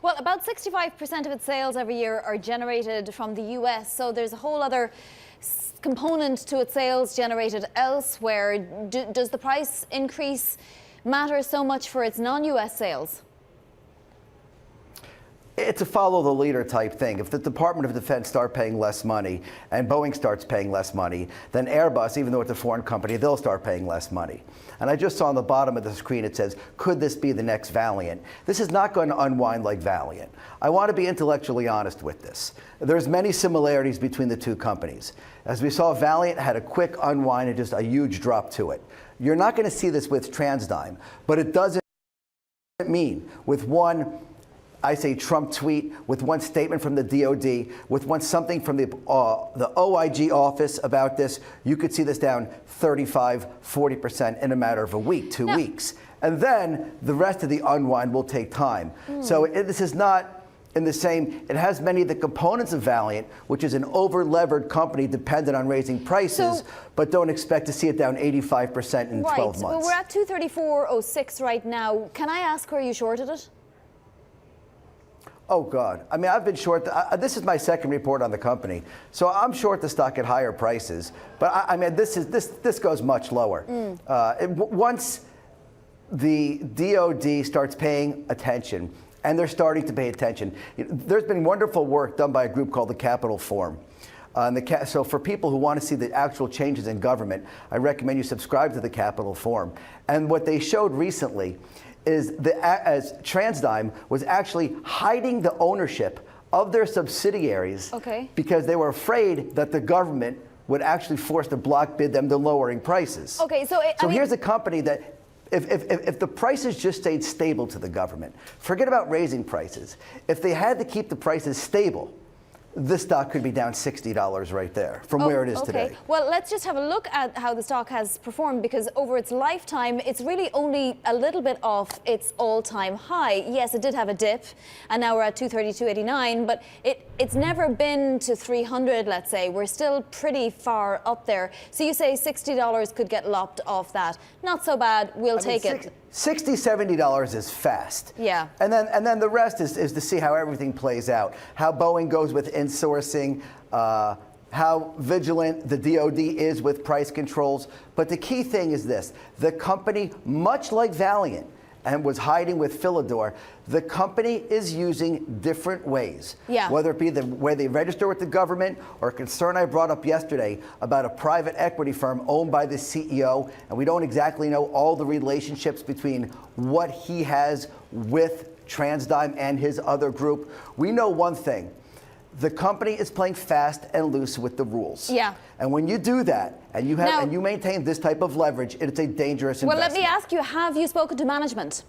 Well, about 65% of its sales every year are generated from the US, so there's a whole other component to its sales generated elsewhere. Does the price increase matter so much for its non-US sales? It's a follow the leader type thing. If the Department of Defense start paying less money and Boeing starts paying less money, then Airbus, even though it's a foreign company, they'll start paying less money. And I just saw on the bottom of the screen it says, could this be the next Valiant? This is not going to unwind like Valiant. I want to be intellectually honest with this. There's many similarities between the two companies. As we saw, Valiant had a quick unwind and just a huge drop to it. You're not going to see this with TransDigm, but it doesn't mean with one Trump tweet, with one statement from the DOD, with one something from the OIG office about this, you could see this down 35, 40% in a matter of a week, 2 weeks. And then the rest of the unwind will take time. So this is not in the same, it has many of the components of Valiant, which is an over-levered company dependent on raising prices, but don't expect to see it down 85% in 12 months. Well, we're at 234.06 right now. Can I ask where you shorted it? Oh, God. I mean, I've been short. This is my second report on the company. So I'm short the stock at higher prices. But I mean, this goes much lower. Once the DOD starts paying attention, and they're starting to pay attention, there's been wonderful work done by a group called the Capital Forum. So for people who want to see the actual changes in government, I recommend you subscribe to the Capital Forum. And what they showed recently is that as TransDigm was actually hiding the ownership of their subsidiaries because they were afraid that the government would actually force to block bid them to lowering prices. So here's a company that if the prices just stayed stable to the government, forget about raising prices. If they had to keep the prices stable, this stock could be down $60 right there from where it is today. Well, let's just have a look at how the stock has performed, because over its lifetime, it's really only a little bit off its all-time high. Yes, it did have a dip, and now we're at 232.89, but it's never been to 300, let's say. We're still pretty far up there. So you say $60 could get lopped off that. Not so bad. We'll take it. $60, $70 is fast. Yeah. And then the rest is to see how everything plays out, how Boeing goes with insourcing, how vigilant the DOD is with price controls. But the key thing is this: the company, much like Valiant, and was hiding with Philidor, the company is using different ways. Whether it be the way they register with the government, or a concern I brought up yesterday about a private equity firm owned by the CEO, and we don't exactly know all the relationships between what he has with TransDigm and his other group. We know one thing: the company is playing fast and loose with the rules. And when you do that, and you maintain this type of leverage, it's a dangerous investment. Well, let me ask you, have you spoken to management?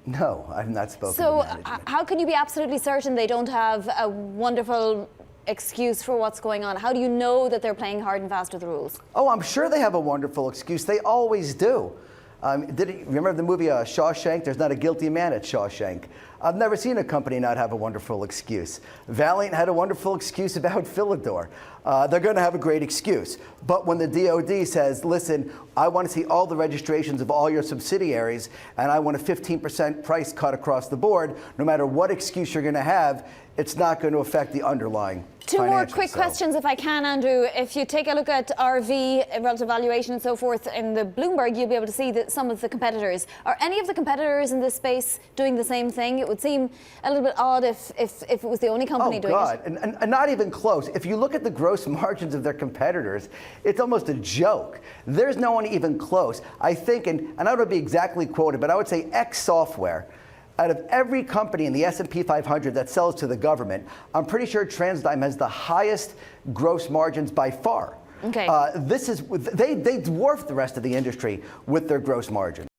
No, I've not spoken to management. So how can you be absolutely certain they don't have a wonderful excuse for what's going on? How do you know that they're playing hard and fast with the rules? Oh, I'm sure they have a wonderful excuse. They always do. Remember the movie Shawshank? There's not a guilty man at Shawshank. I've never seen a company not have a wonderful excuse. Valiant had a wonderful excuse about Philidor. They're going to have a great excuse. But when the DOD says, listen, I want to see all the registrations of all your subsidiaries, and I want a 15% price cut across the board, no matter what excuse you're going to have, it's not going to affect the underlying Two more quick questions, if I can, Andrew. If you take a look at RV, relative valuation and so forth, in the Bloomberg, you'll be able to see that some of the competitors. Are any of the competitors in this space doing the same thing? It would seem a little bit odd if it was the only company doing it. And not even close. If you look at the gross margins of their competitors, it's almost a joke. There's no one even close. I think, and I don't want to be exactly quoted, but I would say X Software, out of every company in the S&P 500 that sells to the government, I'm pretty sure TransDigm has the highest gross margins by far. They dwarf the rest of the industry with their gross margin.